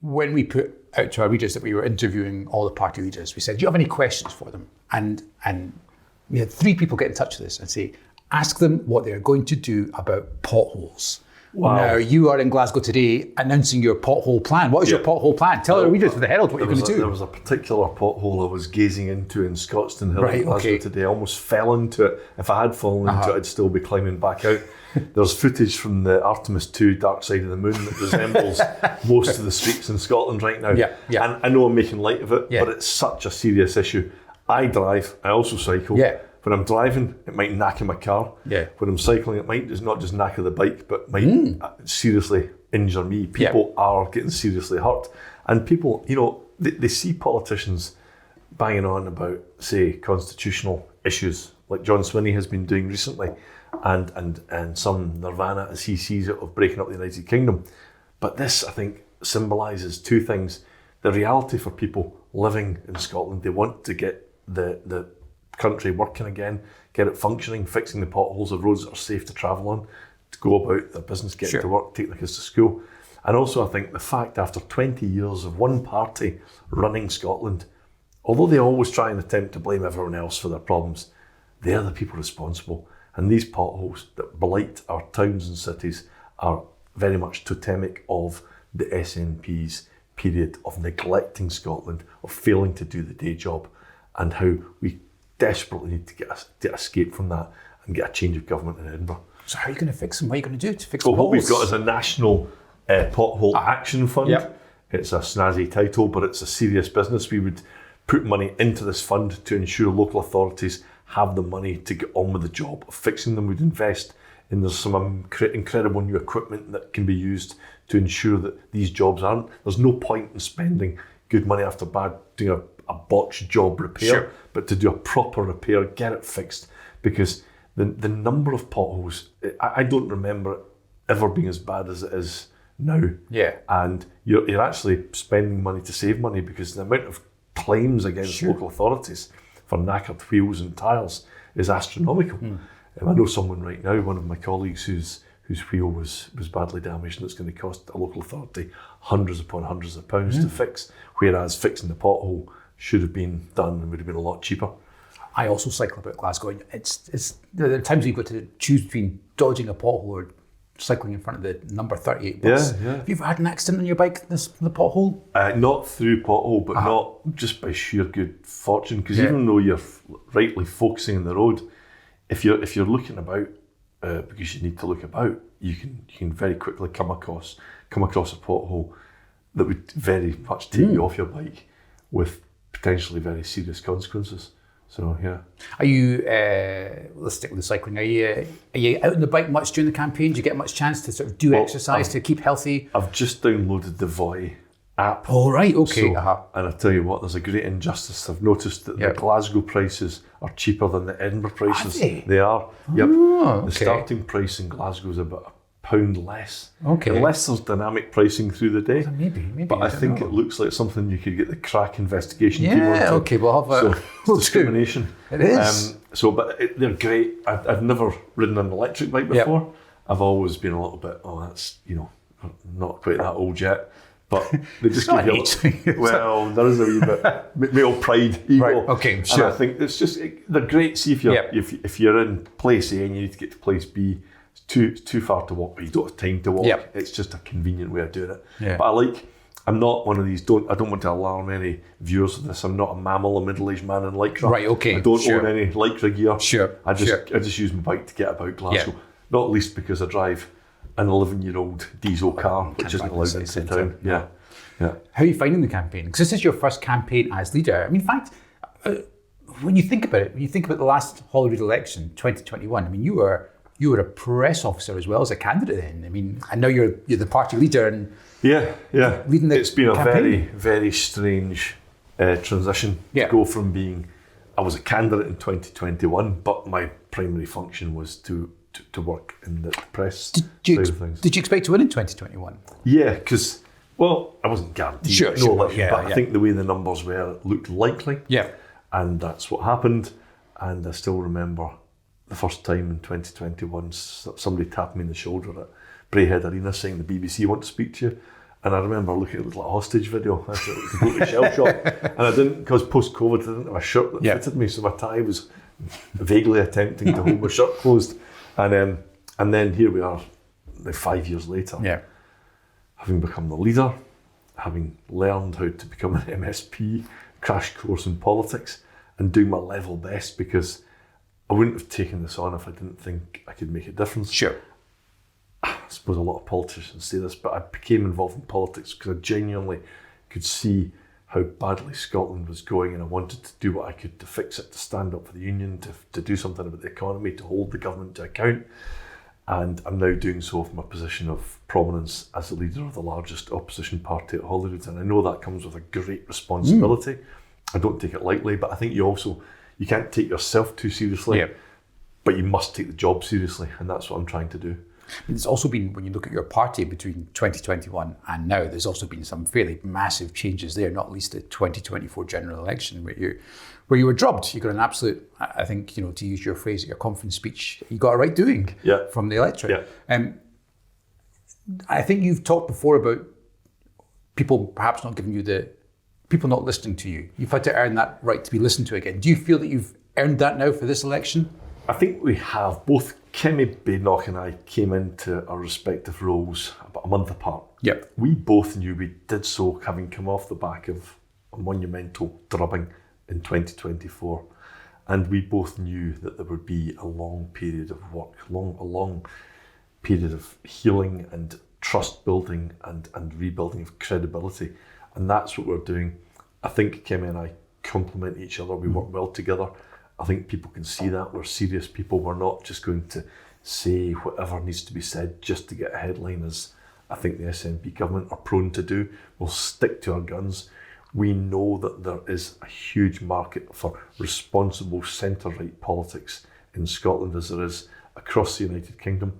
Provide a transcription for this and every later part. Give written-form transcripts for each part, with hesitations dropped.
when we put out to our readers that we were interviewing all the party leaders, we said, do you have any questions for them? And we had 3 people get in touch with us and say, ask them what they're going to do about potholes. Wow. Now, you are in Glasgow today announcing your pothole plan. What is your pothole plan? Tell our readers for the Herald what you're going to do. There was a particular pothole I was gazing into in Scotstoun Hill in Glasgow today. I almost fell into it. If I had fallen into it, I'd still be climbing back out. There's footage from the Artemis 2 Dark Side of the Moon that resembles most of the streets in Scotland right now. And I know I'm making light of it, but it's such a serious issue. I drive, I also cycle. When I'm driving, it might knacker my car. When I'm cycling, it might not just knacker the bike, but might seriously injure me. People are getting seriously hurt. And people, you know, they see politicians banging on about, say, constitutional issues, like John Swinney has been doing recently, and some nirvana, as he sees it, of breaking up the United Kingdom. But this, I think, symbolises 2 things. The reality for people living in Scotland, they want to get the country working again, get it functioning, fixing the potholes of roads that are safe to travel on, to go about their business, getting to work, take their kids to school. And also I think the fact after 20 years of one party running Scotland, although they always try and attempt to blame everyone else for their problems, they're the people responsible. And these potholes that blight our towns and cities are very much totemic of the SNP's period of neglecting Scotland, of failing to do the day job, and how we desperately need to escape from that and get a change of government in Edinburgh. So how are you going to fix them? What are you going to do to fix them? What we've got is a national pothole action fund. It's a snazzy title, but it's a serious business. We would put money into this fund to ensure local authorities have the money to get on with the job of fixing them. We'd invest in there's some incredible new equipment that can be used to ensure that these jobs aren't. There's no point in spending good money after bad doing a botched job repair, but to do a proper repair, get it fixed, because the number of potholes, I don't remember it ever being as bad as it is now. And you're actually spending money to save money, because the amount of claims against local authorities for knackered wheels and tyres is astronomical. I know someone right now, one of my colleagues whose wheel was badly damaged, and it's going to cost a local authority hundreds upon hundreds of pounds to fix, whereas fixing the pothole should have been done and would have been a lot cheaper. I also cycle about Glasgow, and it's there are times you've got to choose between dodging a pothole or cycling in front of the number 38 bus. Have you ever had an accident on your bike, the pothole? Not through pothole, but not just by sheer good fortune, because even though you're rightly focusing on the road, if you're looking about, because you need to look about, you can very quickly come across a pothole that would very much take you off your bike with potentially very serious consequences. So Are you? Let's stick with the cycling. Are you out on the bike much during the campaign? Do you get much chance to sort of do exercise to keep healthy? I've just downloaded the Voy app. Oh right, okay. And I tell you what, there's a great injustice. I've noticed that the Glasgow prices are cheaper than the Edinburgh prices. Are they? They are. Yep. Oh, the starting price in Glasgow is about £1 less. Okay. Unless there's dynamic pricing through the day. Maybe. But I think it looks like something you could get the crack investigation team on. Yeah, okay, we'll have a... So discrimination. It is. They're great. I've never ridden an electric bike before. I've always been a little bit, that's, not quite that old yet. But they just give you well, there is a wee bit male pride, ego. Right, okay, sure. And I think it's just, they're great. See, if you're in place A and you need to get to place B, it's too far to walk, but you don't have time to walk. It's just a convenient way of doing it. But I'm not one of these, I don't want to alarm any viewers of this. I'm not a mammal, a middle-aged man in Lycra. Right, okay. I don't own any Lycra gear. I just use my bike to get about Glasgow. Not least because I drive an 11-year-old diesel car, which isn't allowed into town. Yeah. How are you finding the campaign? Because this is your first campaign as leader. I mean, in fact, when you think about it, when you think about the last Holyrood election, 2021, I mean, you were a press officer as well as a candidate then. I mean, I know you're the party leader and leading the It's been campaign. A very, very strange transition to go from being, I was a candidate in 2021, but my primary function was to work in the press side of things. Did you expect to win in 2021? Yeah, because, I wasn't guaranteed. But I think the way the numbers were, it looked likely. Yeah. And that's what happened. And I still remember the first time in 2021, somebody tapped me on the shoulder at Braehead Arena saying the BBC want to speak to you. And I remember looking, it was like a hostage video. I was completely shell-shocked. And I didn't, because post-COVID, I didn't have a shirt that fitted me, so my tie was vaguely attempting to hold my shirt closed. And then here we are, like 5 years later, having become the leader, having learned how to become an MSP, crash course in politics, and doing my level best, because I wouldn't have taken this on if I didn't think I could make a difference. Sure. I suppose a lot of politicians say this, but I became involved in politics because I genuinely could see how badly Scotland was going, and I wanted to do what I could to fix it, to stand up for the union, to do something about the economy, to hold the government to account. And I'm now doing so from a position of prominence as the leader of the largest opposition party at Holyrood. And I know that comes with a great responsibility. I don't take it lightly, but I think you can't take yourself too seriously, but you must take the job seriously. And that's what I'm trying to do. There's also been, when you look at your party between 2021 and now, there's also been some fairly massive changes there, not least the 2024 general election where you were drubbed. You got an absolute, I think, to use your phrase at your conference speech, you got a right doing from the electorate. I think you've talked before about people perhaps not giving you people not listening to you. You've had to earn that right to be listened to again. Do you feel that you've earned that now for this election? I think we have. Both Kimmy Badenoch and I came into our respective roles about a month apart. Yep. We both knew we did so having come off the back of a monumental drubbing in 2024. And we both knew that there would be a long period of work, a long period of healing and trust building and rebuilding of credibility. And that's what we're doing. I think Kimmy and I complement each other. We work well together. I think people can see that. We're serious people. We're not just going to say whatever needs to be said just to get a headline, as I think the SNP government are prone to do. We'll stick to our guns. We know that there is a huge market for responsible centre-right politics in Scotland, as there is across the United Kingdom.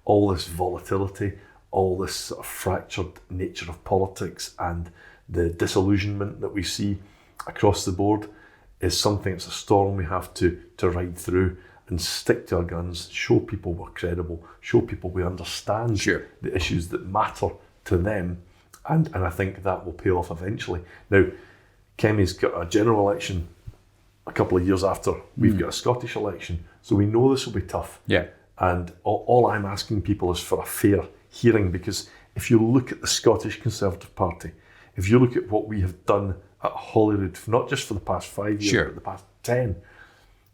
All this volatility, all this sort of fractured nature of politics and the disillusionment that we see across the board is something, it's a storm we have to ride through and stick to our guns, show people we're credible, show people we understand the issues that matter to them, and I think that will pay off eventually. Now, Kemmy's got a general election a couple of years after we've got a Scottish election, so we know this will be tough. And all I'm asking people is for a fair hearing, because if you look at the Scottish Conservative Party, if you look at what we have done at Holyrood, not just for the past 5 years, but the past 10,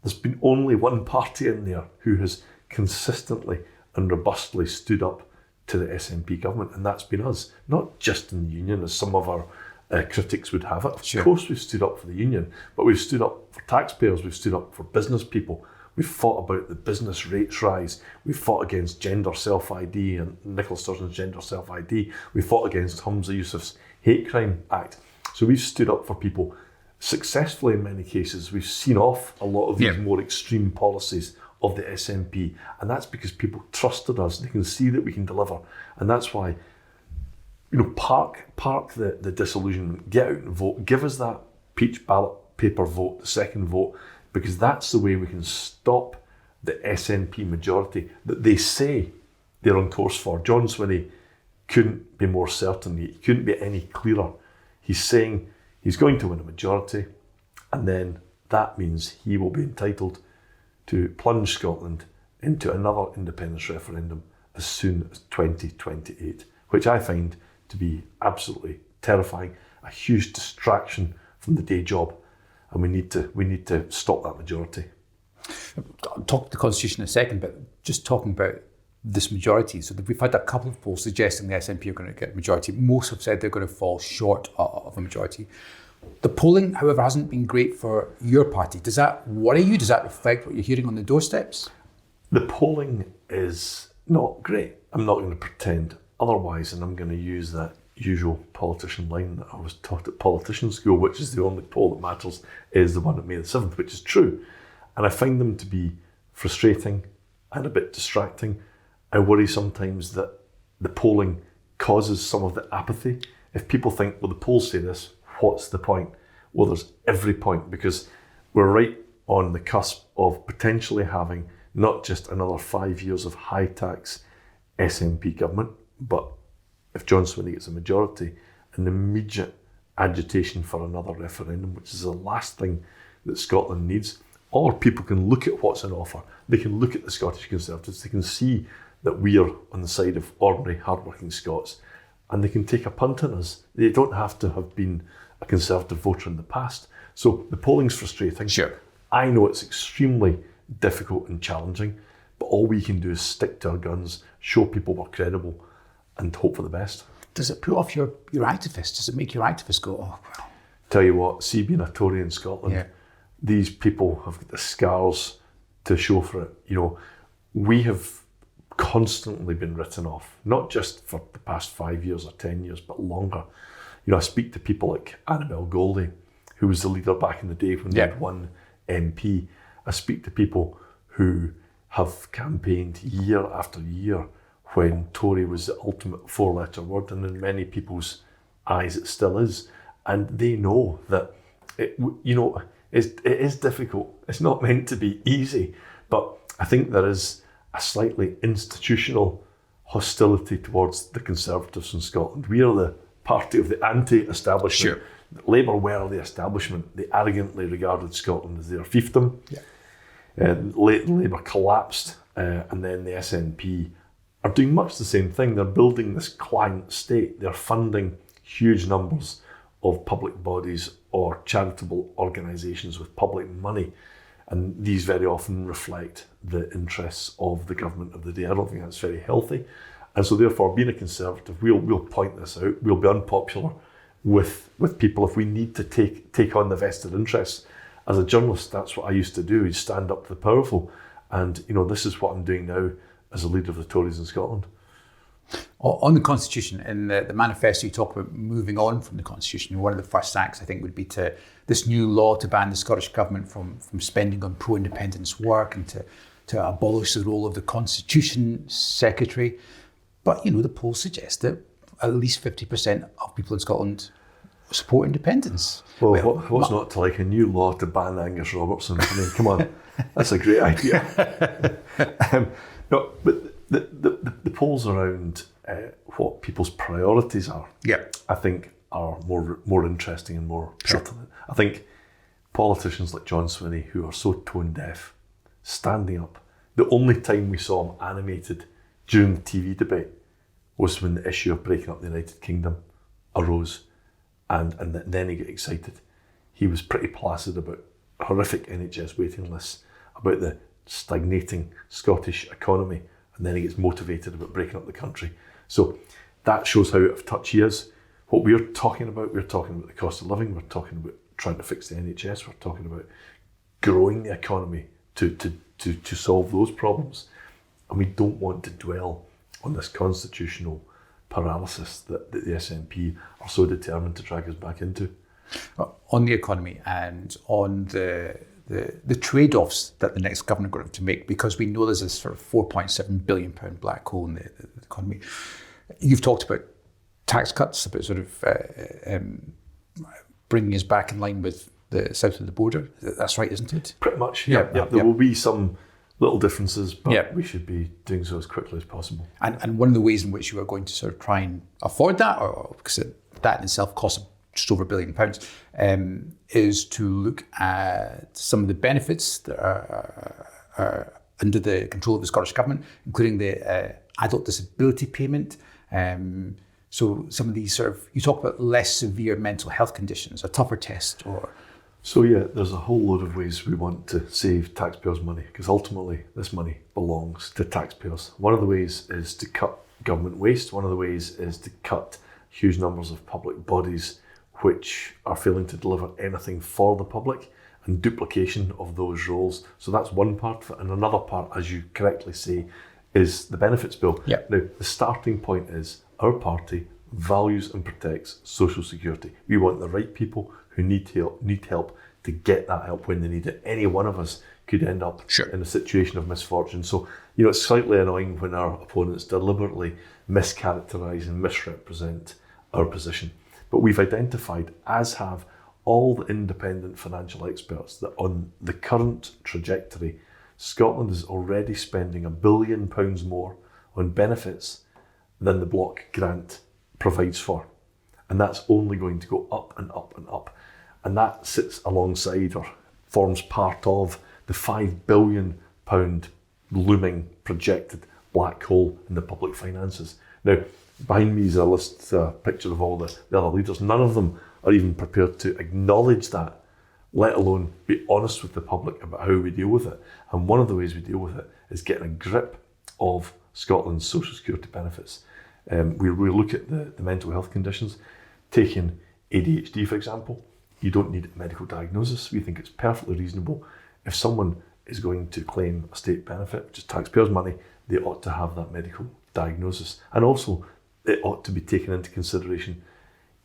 there's been only one party in there who has consistently and robustly stood up to the SNP government, and that's been us. Not just in the union, as some of our critics would have it. Of course we've stood up for the union, but we've stood up for taxpayers, we've stood up for business people. We've fought about the business rates rise. We've fought against gender self-ID and Nicola Sturgeon's gender self-ID. We fought against Humza Yousaf's hate crime act. So we've stood up for people successfully in many cases. We've seen off a lot of these more extreme policies of the SNP, and that's because people trusted us. They can see that we can deliver, and that's why, park the disillusionment, get out and vote, give us that peach ballot paper vote, the second vote, because that's the way we can stop the SNP majority that they say they're on course for. John Swinney couldn't be more certain, he couldn't be any clearer. He's saying he's going to win a majority, and then that means he will be entitled to plunge Scotland into another independence referendum as soon as 2028, which I find to be absolutely terrifying, a huge distraction from the day job, and we need to stop that majority. I'll talk the Constitution in a second, but just talking about this majority. So we've had a couple of polls suggesting the SNP are going to get a majority. Most have said they're going to fall short of a majority. The polling, however, hasn't been great for your party. Does that worry you? Does that affect what you're hearing on the doorsteps? The polling is not great. I'm not going to pretend otherwise, and I'm going to use that usual politician line that I was taught at politician school, which is the only poll that matters is the one at May the 7th, which is true. And I find them to be frustrating and a bit distracting. I worry sometimes that the polling causes some of the apathy. If people think, well, the polls say this, what's the point? Well, there's every point, because we're right on the cusp of potentially having not just another 5 years of high tax SNP government, but if John Swinney gets a majority, an immediate agitation for another referendum, which is the last thing that Scotland needs. Or people can look at what's on offer. They can look at the Scottish Conservatives. They can see that we are on the side of ordinary, hardworking Scots, and they can take a punt on us. They don't have to have been a Conservative voter in the past. So the polling's frustrating. Sure. I know it's extremely difficult and challenging, but all we can do is stick to our guns, show people we're credible, and hope for the best. Does it put off your activists? Does it make your activists go, oh, well? Tell you what, see, being a Tory in Scotland, these people have got the scars to show for it. You know, we have constantly been written off, not just for the past 5 years or 10 years, but longer. You know, I speak to people like Annabel Goldie, who was the leader back in the day when they had one MP. I speak to people who have campaigned year after year when Tory was the ultimate four-letter word, and in many people's eyes it still is. And they know that, it is difficult. It's not meant to be easy, but I think there is a slightly institutional hostility towards the Conservatives in Scotland. We are the party of the anti-establishment. Sure. Labour were the establishment. They arrogantly regarded Scotland as their fiefdom. Labour collapsed, and then the SNP are doing much the same thing. They're building this client state. They're funding huge numbers of public bodies or charitable organisations with public money. And these very often reflect the interests of the government of the day. I don't think that's very healthy. And so therefore, being a Conservative, we'll point this out. We'll be unpopular with people if we need to take on the vested interests. As a journalist, that's what I used to do, is stand up to the powerful. And, you know, this is what I'm doing now as a leader of the Tories in Scotland. On the Constitution, in the manifesto, you talk about moving on from the Constitution. One of the first acts, I think, would be to this new law to ban the Scottish Government from spending on pro-independence work and to abolish the role of the Constitution Secretary. But, you know, the polls suggest that at least 50% of people in Scotland support independence. Well, what's not to like a new law to ban Angus Robertson? I mean, come on, that's a great idea. No, but the polls around what people's priorities are, I think, are more interesting and more pertinent. I think politicians like John Swinney, who are so tone deaf, standing up. The only time we saw him animated during the TV debate was when the issue of breaking up the United Kingdom arose, and then he got excited. He was pretty placid about horrific NHS waiting lists, about the stagnating Scottish economy, and then he gets motivated about breaking up the country. So that shows how out of touch he is. What we're talking about the cost of living, we're talking about trying to fix the NHS, we're talking about growing the economy to solve those problems. And we don't want to dwell on this constitutional paralysis that the SNP are so determined to drag us back into. On the economy and on the trade-offs that the next government are going to make, because we know there's this sort of £4.7 billion black hole in the economy. You've talked about tax cuts, about sort of bringing us back in line with the south of the border. That's right, isn't it? Pretty much, yeah. There will be some little differences, but we should be doing so as quickly as possible. And one of the ways in which you are going to sort of try and afford that, or because that in itself costs just over £1 billion, is to look at some of the benefits that are under the control of the Scottish Government, including the adult disability payment. So some of these you talk about less severe mental health conditions, a tougher test, or... So yeah, there's a whole load of ways we want to save taxpayers' money, because ultimately this money belongs to taxpayers. One of the ways is to cut government waste. One of the ways is to cut huge numbers of public bodies which are failing to deliver anything for the public, and duplication of those roles. So that's one part of it. And another part, as you correctly say, is the benefits bill. Yep. Now, the starting point is our party values and protects social security. We want the right people who need help to get that help when they need it. Any one of us could end up in a situation of misfortune. So, you know, it's slightly annoying when our opponents deliberately mischaracterise and misrepresent our position. But we've identified, as have all the independent financial experts, that on the current trajectory, Scotland is already spending £1 billion more on benefits than the block grant provides for. And that's only going to go up and up and up. And that sits alongside or forms part of the £5 billion looming projected black hole in the public finances. Now, behind me is a picture of all the other leaders. None of them are even prepared to acknowledge that, let alone be honest with the public about how we deal with it. And one of the ways we deal with it is getting a grip of Scotland's social security benefits. We look at the mental health conditions. Taking ADHD, for example, you don't need a medical diagnosis. We think it's perfectly reasonable. If someone is going to claim a state benefit, which is taxpayers' money, they ought to have that medical diagnosis. And also, it ought to be taken into consideration,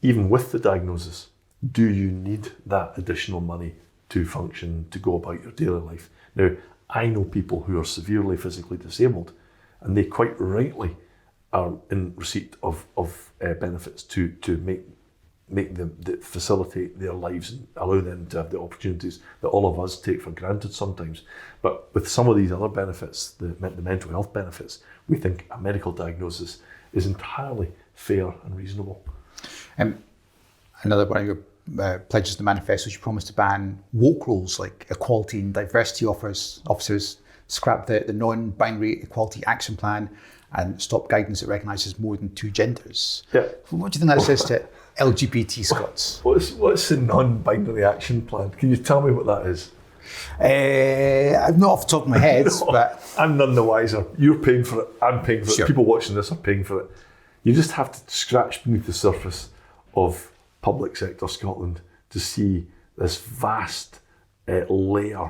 even with the diagnosis, do you need that additional money to function, to go about your daily life? Now, I know people who are severely physically disabled, and they quite rightly are in receipt of benefits to make them facilitate their lives and allow them to have the opportunities that all of us take for granted sometimes. But with some of these other benefits, the mental health benefits, we think a medical diagnosis is entirely fair and reasonable. Another one of your pledges in the manifesto, you promised to ban woke roles like equality and diversity officers, scrap the non-binary equality action plan, and stop guidance that recognises more than two genders. Yeah. What do you think that says to LGBT Scots? What's the non-binary action plan? Can you tell me what that is? I'm not off the top of my head, but I'm none the wiser. You're paying for it. I'm paying for it. Sure. People watching this are paying for it. You just have to scratch beneath the surface of public sector Scotland to see this vast layer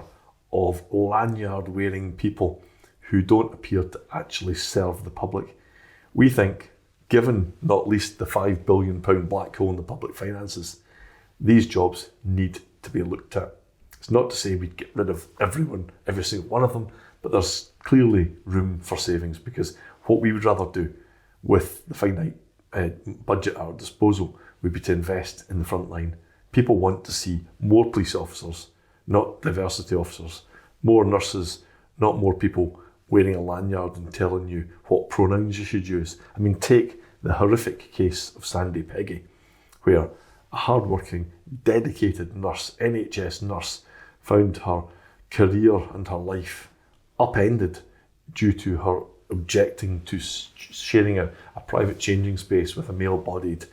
of lanyard-wearing people who don't appear to actually serve the public. We think, given not least the £5 billion black hole in the public finances, these jobs need to be looked at. It's not to say we'd get rid of everyone, every single one of them, but there's clearly room for savings, because what we would rather do with the finite budget at our disposal would be to invest in the front line. People want to see more police officers, not diversity officers, more nurses, not more people wearing a lanyard and telling you what pronouns you should use. I mean, take the horrific case of Sandy Peggy, where a hard-working, dedicated nurse, NHS nurse, found her career and her life upended due to her objecting to sharing a private changing space with a male-bodied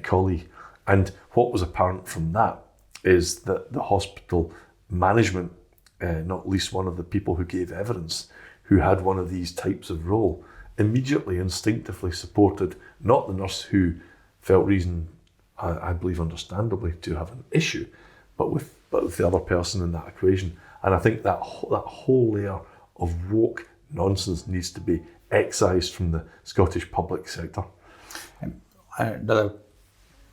colleague. And what was apparent from that is that the hospital management, not least one of the people who gave evidence, who had one of these types of role, immediately, instinctively supported not the nurse who felt reason, I believe understandably, to have an issue, but with the other person in that equation. And I think that whole layer of woke nonsense needs to be excised from the Scottish public sector. Another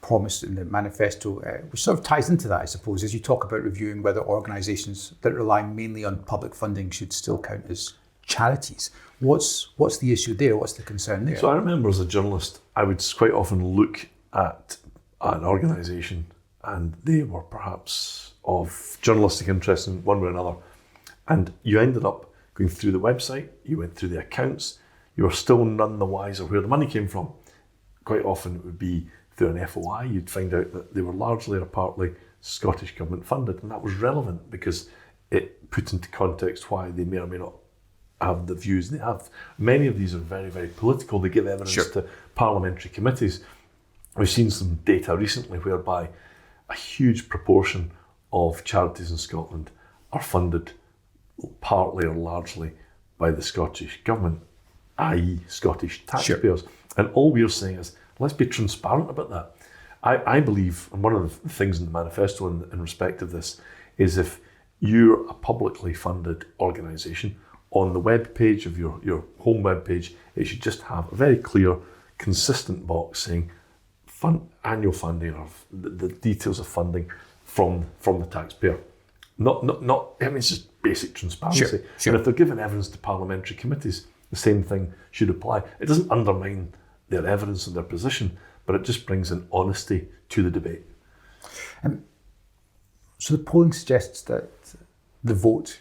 promise in the manifesto, which sort of ties into that, I suppose, is you talk about reviewing whether organisations that rely mainly on public funding should still count as charities. What's the issue there? What's the concern there? So I remember as a journalist, I would quite often look at an organisation and they were perhaps of journalistic interest in one way or another. And you ended up going through the website, you went through the accounts, you were still none the wiser where the money came from. Quite often it would be through an FOI, you'd find out that they were largely or partly Scottish government funded. And that was relevant because it put into context why they may or may not have the views they have. Many of these are very, very political. They give evidence to parliamentary committees. We've seen some data recently whereby a huge proportion of charities in Scotland are funded partly or largely by the Scottish government, i.e. Scottish taxpayers. And all we're saying is, let's be transparent about that. I believe, and one of the things in the manifesto in respect of this, is if you're a publicly funded organisation, on the web page of your home web page, it should just have a very clear, consistent box saying annual funding or the details of funding from the taxpayer. Not. I mean, it's just basic transparency. Sure. And if they're giving evidence to parliamentary committees, the same thing should apply. It doesn't undermine their evidence and their position, but it just brings an honesty to the debate. So the polling suggests that the vote,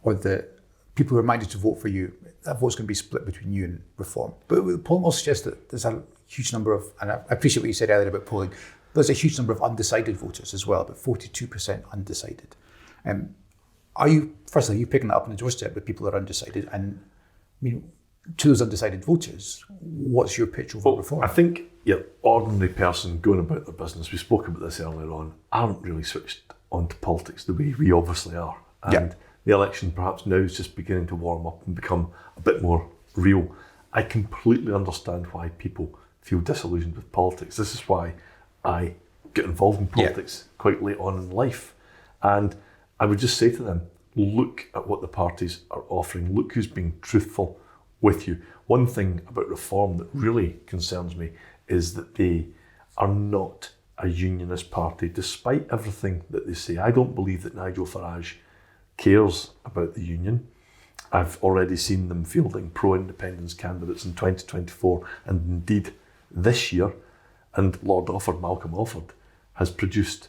or the people who are minded to vote for you, that vote's going to be split between you and Reform. But the polling also suggests that there's a huge number of, and I appreciate what you said earlier about polling, there's a huge number of undecided voters as well, about 42% undecided. Are you picking that up on the doorstep with people that are undecided? And I mean, to those undecided voters, what's your pitch over reform? I think your ordinary person going about their business, we spoke about this earlier on, aren't really switched onto politics the way we obviously are. And the election perhaps now is just beginning to warm up and become a bit more real. I completely understand why people feel disillusioned with politics. This is why I get involved in politics quite late on in life. And I would just say to them, look at what the parties are offering. Look who's being truthful with you. One thing about reform that really concerns me is that they are not a unionist party, despite everything that they say. I don't believe that Nigel Farage cares about the union. I've already seen them fielding pro-independence candidates in 2024 and indeed this year. And Lord Offord, Malcolm Offord, has produced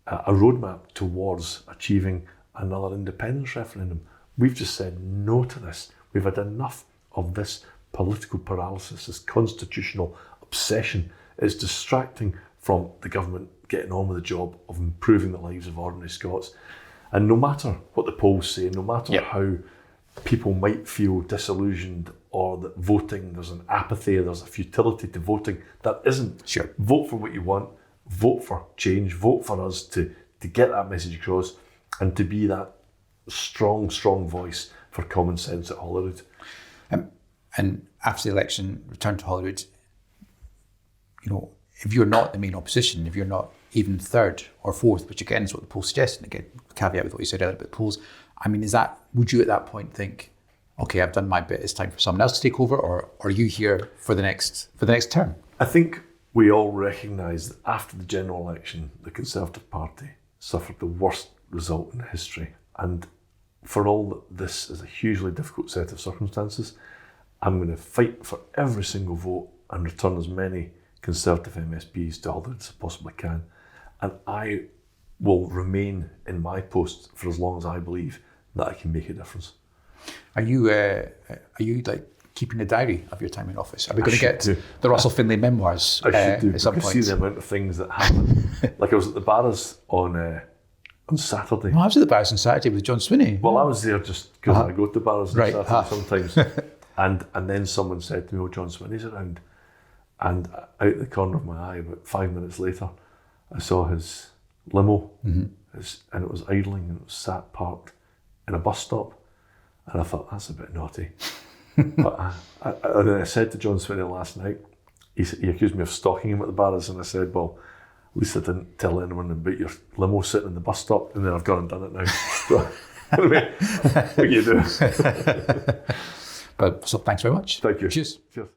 a roadmap towards achieving another independence referendum. We've just said no to this. We've had enough of this political paralysis, this constitutional obsession. It's distracting from the government getting on with the job of improving the lives of ordinary Scots. And no matter what the polls say, no matter how people might feel disillusioned or that voting, there's an apathy, there's a futility to voting, that isn't. Sure. Vote for what you want, vote for change, vote for us to get that message across and to be that strong voice for common sense at Holyrood. And after the election, return to Holyrood, if you're not the main opposition, if you're not even third or fourth, which again is what the polls suggest, and again, caveat with what you said earlier about the polls, I mean, would you at that point think, okay, I've done my bit, it's time for someone else to take over, or are you here for the next term? I think we all recognise that after the general election, the Conservative Party suffered the worst result in history. And for all that this is a hugely difficult set of circumstances, I'm going to fight for every single vote and return as many Conservative MSPs to Holyrood as I possibly can. And I will remain in my post for as long as I believe that I can make a difference. Are you like keeping a diary of your time in office? Are we going to get the Russell Findlay memoirs at some point? I see the amount of things that happen. Like I was at the Barras on Saturday. I was at the Barras on Saturday with John Swinney. Well, I was there just because I go to the Barras on Saturday sometimes. And then someone said to me, John Swinney's around. And out the corner of my eye, about 5 minutes later, I saw his limo, and it was idling and it was sat parked in a bus stop. And I thought, that's a bit naughty. But I said to John Swinney last night, he accused me of stalking him at the Barras, and I said, well, at least I didn't tell anyone about your limo sitting in the bus stop, and then I've gone and done it now. So, anyway, what can you do? So thanks very much. Thank you. Cheers. Cheers.